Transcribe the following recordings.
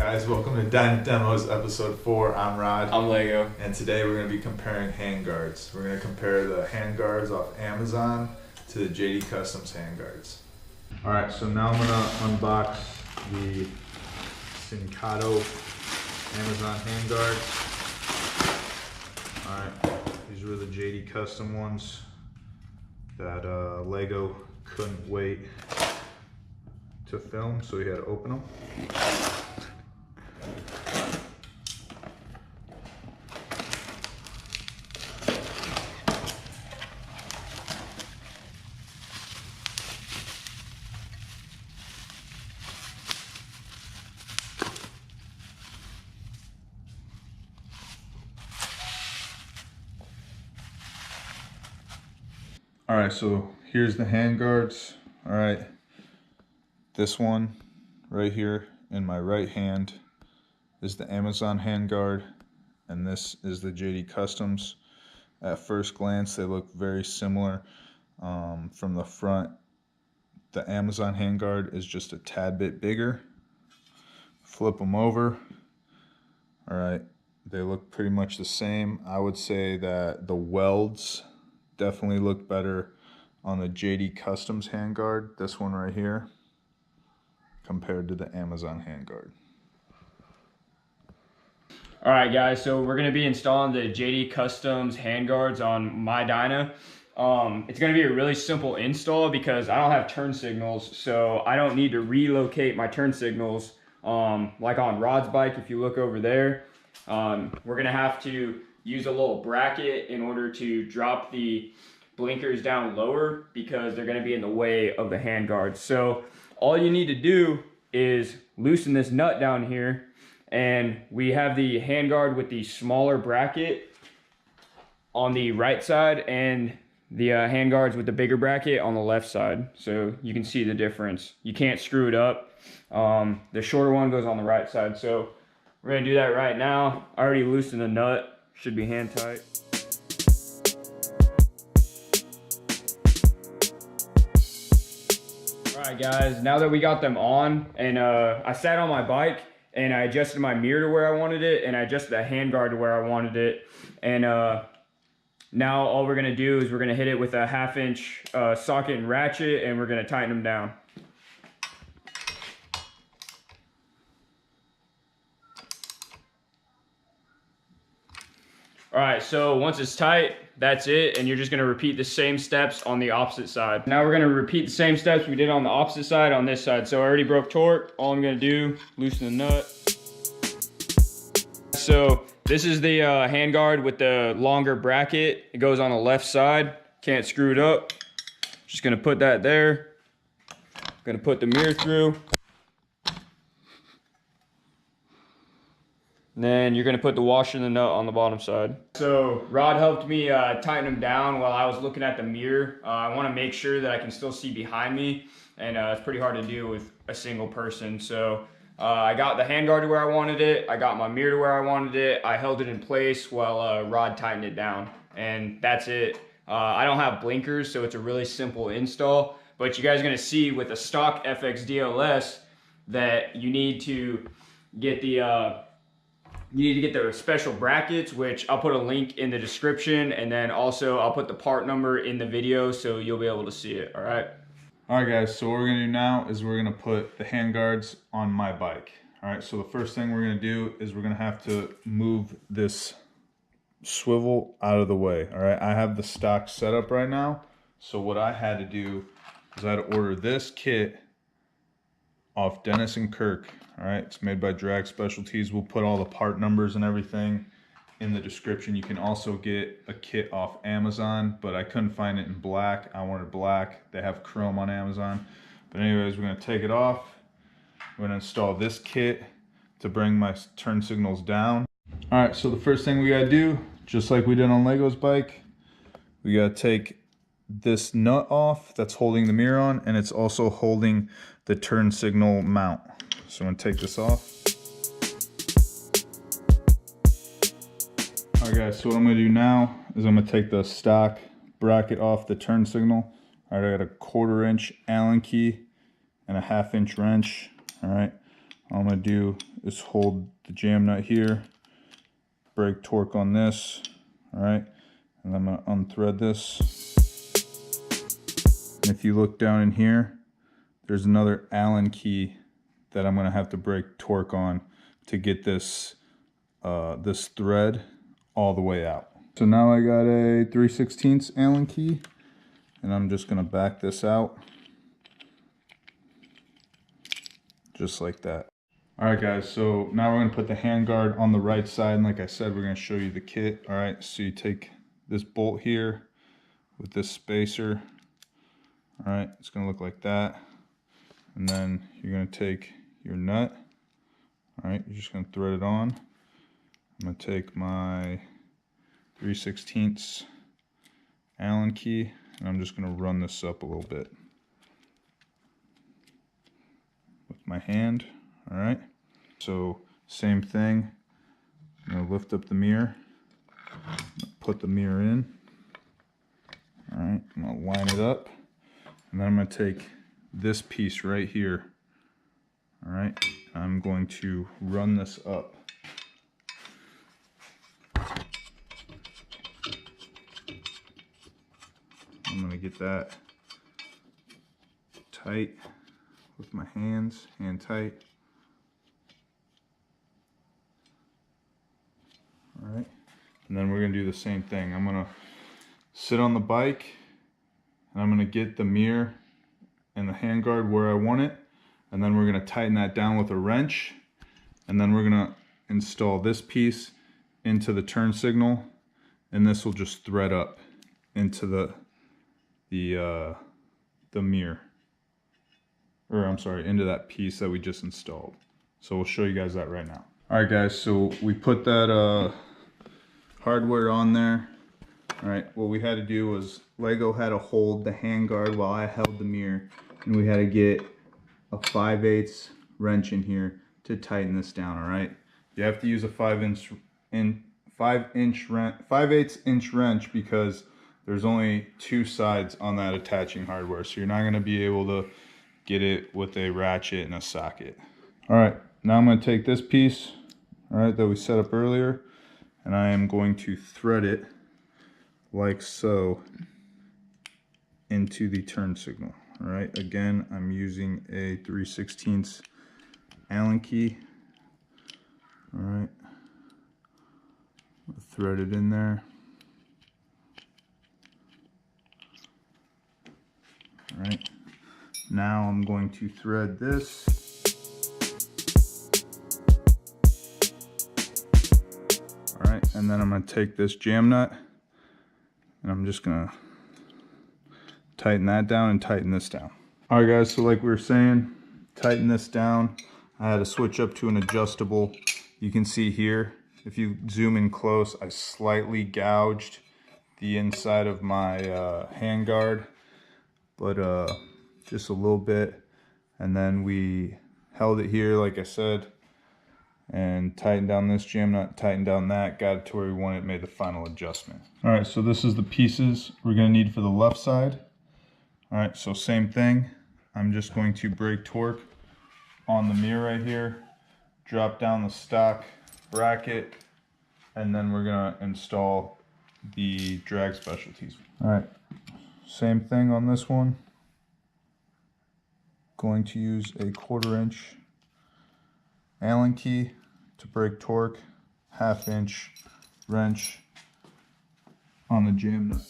Guys, welcome to Dyna Demos episode 4. I'm Rod. I'm Lego. And today we're going to be comparing handguards. We're going to compare the handguards off Amazon to the JD Customs handguards. Alright, so now I'm going to unbox the Sincato Amazon handguards. Alright, these were the JD Custom ones that Lego couldn't wait to film, so we had to open them. Alright, so here's the handguards. Alright, this one right here in my right hand is the Amazon handguard, and this is the JD Customs. At first glance, they look very similar. From the front, the Amazon handguard is just a tad bit bigger. Flip them over. Alright, they look pretty much the same. I would say that the welds definitely look better on the JD Customs handguard, this one right here, compared to the Amazon handguard. Alright guys, so we're going to be installing the JD Customs handguards on my Dyna. It's going to be a really simple install because I don't have turn signals, so I don't need to relocate my turn signals like on Rod's bike. If you look over there, we're going to have to use a little bracket in order to drop the blinkers down lower because they're going to be in the way of the handguards. So all you need to do is loosen this nut down here, and we have the handguard with the smaller bracket on the right side and the handguards with the bigger bracket on the left side. So you can see the difference. You can't screw it up. The shorter one goes on the right side. So we're going to do that right now. I already loosened the nut. Should be hand tight. Alright guys, now that we got them on, and I sat on my bike and I adjusted my mirror to where I wanted it, and I adjusted the handguard to where I wanted it, and now all we're going to do is we're going to hit it with a 1/2 inch socket and ratchet, and we're going to tighten them down. Alright, so once it's tight, that's it, and you're just going to repeat the same steps on the opposite side. Now we're going to repeat the same steps we did on the opposite side on this side. So I already broke torque. All I'm going to do, loosen the nut. So this is the handguard with the longer bracket. It goes on the left side. Can't screw it up. Just going to put that there. Going to put the mirror through. And then you're going to put the washer and the nut on the bottom side. So Rod helped me tighten them down while I was looking at the mirror. I want to make sure that I can still see behind me, and it's pretty hard to do with a single person. So I got the handguard to where I wanted it. I got my mirror to where I wanted it. I held it in place while Rod tightened it down, and that's it. I don't have blinkers, so it's a really simple install. But you guys are going to see with a stock FXDLS that you need to get the special brackets, which I'll put a link in the description, and then also I'll put the part number in the video so you'll be able to see it. All right guys, so what we're gonna do now is we're gonna put the handguards on my bike. All right, so the first thing we're gonna do is we're gonna have to move this swivel out of the way. All right, I have the stock set up right now, so what I had to do is I had to order this kit off Dennis and Kirk. All right, it's made by Drag Specialties. We'll put all the part numbers and everything in the description. You can also get a kit off Amazon, but I couldn't find it in black. I wanted black. They have chrome on Amazon. But anyways, we're gonna take it off. We're gonna install this kit to bring my turn signals down. All right, so the first thing we gotta do, just like we did on Lego's bike, we gotta take this nut off that's holding the mirror on, and it's also holding the turn signal mount. So I'm gonna take this off. Alright guys, so what I'm gonna do now is I'm gonna take the stock bracket off the turn signal. Alright, I got a 1/4 inch Allen key and a 1/2 inch wrench. Alright, all I'm going to do is hold the jam nut here, brake torque on this, alright, and I'm going to unthread this. And if you look down in here, there's another Allen key that I'm going to have to brake torque on to get this this thread all the way out. So now I got a 3/16 Allen key, and I'm just going to back this out just like that. Alright guys, so now we're going to put the handguard on the right side, and like I said, we're going to show you the kit. Alright, so you take this bolt here with this spacer. Alright, it's going to look like that. And then you're going to take your nut. Alright, you're just going to thread it on. I'm going to take my 3/16 Allen key, and I'm just going to run this up a little bit with my hand. Alright, so same thing. I'm going to lift up the mirror, put the mirror in. Alright, I'm going to line it up, and then I'm going to take this piece right here. Alright, I'm going to run this up. I'm going to get that tight with my hands, hand tight. Alright, and then we're going to do the same thing. I'm going to sit on the bike, and I'm going to get the mirror and the handguard where I want it, and then we're going to tighten that down with a wrench, and then we're going to install this piece into the turn signal, and this will just thread up into the mirror, or I'm sorry, into that piece that we just installed. So we'll show you guys that right now. Alright guys, so we put that hardware on there. Alright, what we had to do was Lego had to hold the handguard while I held the mirror, and we had to get a 5/8 wrench in here to tighten this down. Alright, you have to use a 5/8 inch wrench because there's only two sides on that attaching hardware, so you're not going to be able to get it with a ratchet and a socket. Alright, now I'm going to take this piece, alright, that we set up earlier, and I am going to thread it like so into the turn signal. Alright, again, I'm using a 3/16 Allen key. Alright, thread it in there. Alright, now I'm going to thread this. Alright, and then I'm going to take this jam nut, and I'm just going to tighten that down and tighten this down. Alright guys, so like we were saying, tighten this down. I had to switch up to an adjustable. You can see here, if you zoom in close, I slightly gouged the inside of my handguard, but just a little bit, and then we held it here like I said, and tightened down this jam nut, tightened down that, got it to where we wanted it, made the final adjustment. Alright, so this is the pieces we're going to need for the left side. Alright, so same thing. I'm just going to brake torque on the mirror right here, drop down the stock bracket, and then we're going to install the drag specialties. Alright, same thing on this one. Going to use a 1/4 inch Allen key to brake torque, 1/2 inch wrench on the jam nut.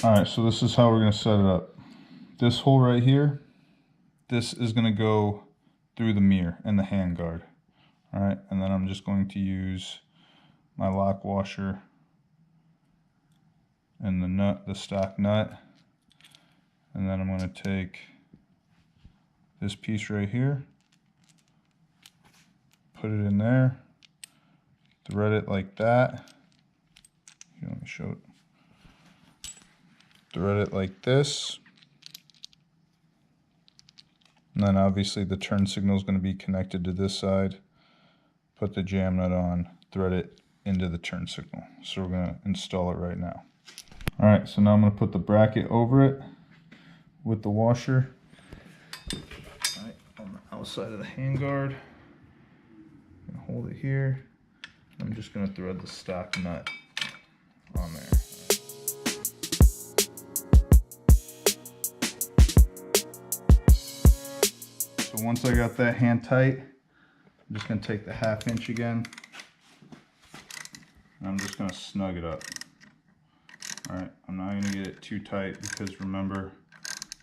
Alright, so this is how we're going to set it up. This hole right here, this is going to go through the mirror and the handguard. Alright, and then I'm just going to use my lock washer and the nut, the stock nut, and then I'm going to take this piece right here, put it in there, thread it like that. Here, let me show it. Thread it like this, and then obviously the turn signal is going to be connected to this side. Put the jam nut on, thread it into the turn signal. So we're going to install it right now. All right, so now I'm gonna put the bracket over it with the washer. All right, on the outside of the handguard. Hold it here. I'm just gonna thread the stock nut on there. So once I got that hand tight, I'm just gonna take the 1/2 inch again, and I'm just gonna snug it up. All right, I'm not gonna get it too tight because remember,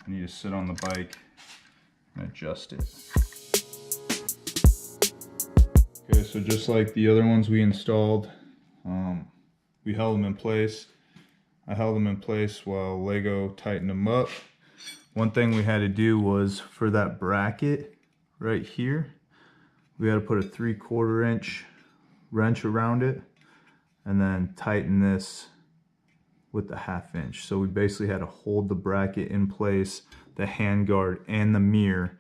I need to sit on the bike and adjust it. Okay, so just like the other ones we installed, we held them in place. I held them in place while Lego tightened them up. One thing we had to do was for that bracket right here, we had to put a 3/4 inch wrench around it and then tighten this with the 1/2 inch. So we basically had to hold the bracket in place, the handguard and the mirror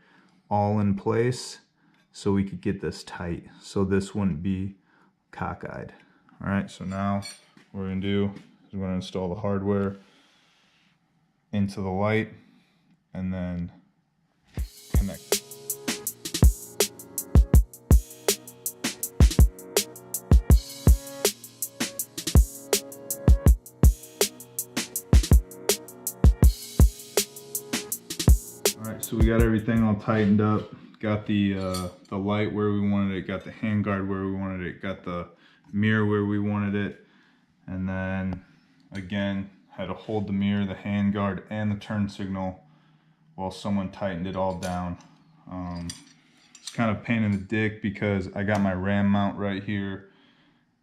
all in place so we could get this tight, so this wouldn't be cockeyed. All right, so now what we're gonna do is we're gonna install the hardware into the light and then connect it. All right, so we got everything all tightened up. Got the light where we wanted it, got the handguard where we wanted it, got the mirror where we wanted it, and then again had to hold the mirror, the handguard, and the turn signal while someone tightened it all down. It's kind of a pain in the dick because I got my RAM mount right here,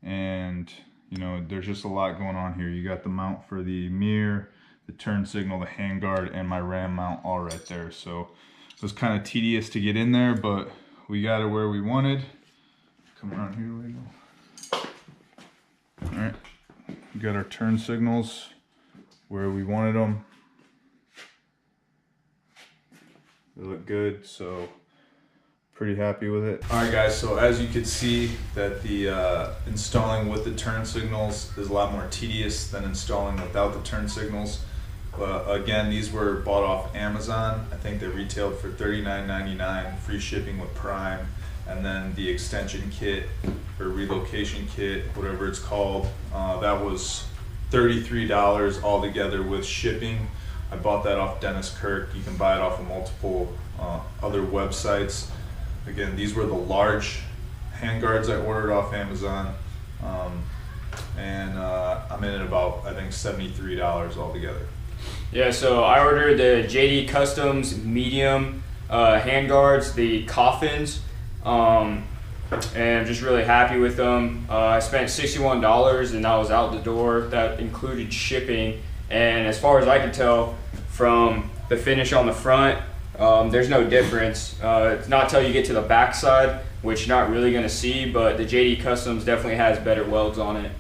and you know there's just a lot going on here. You got the mount for the mirror, the turn signal, the handguard, and my RAM mount all right there. So it was kind of tedious to get in there, but we got it where we wanted. Come around here, Lego. All right, we got our turn signals where we wanted them. They look good, so pretty happy with it. All right, guys, so as you can see that the installing with the turn signals is a lot more tedious than installing without the turn signals. Again, these were bought off Amazon. I think they retailed for $39.99, free shipping with Prime, and then the extension kit or relocation kit, whatever it's called, that was $33 altogether with shipping. I bought that off Dennis Kirk. You can buy it off of multiple other websites. Again, these were the large handguards I ordered off Amazon, and I'm in at about, I think, $73 altogether. Yeah, so I ordered the JD Customs medium handguards, the coffins, and I'm just really happy with them. I spent $61 and I was out the door. That included shipping, and as far as I can tell from the finish on the front, there's no difference. It's not till you get to the back side, which you're not really going to see, but the JD Customs definitely has better welds on it.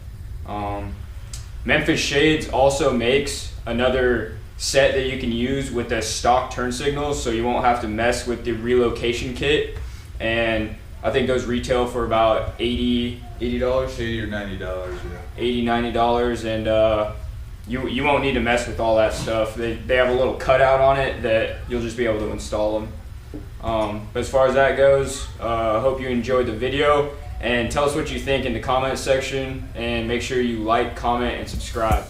Memphis Shades also makes another set that you can use with the stock turn signals, so you won't have to mess with the relocation kit, and I think those retail for about $80 $80 or $90, yeah. $80-$90, and you won't need to mess with all that stuff. They have a little cutout on it that you'll just be able to install them. But as far as that goes, I hope you enjoyed the video, and tell us what you think in the comment section, and make sure you like, comment, and subscribe.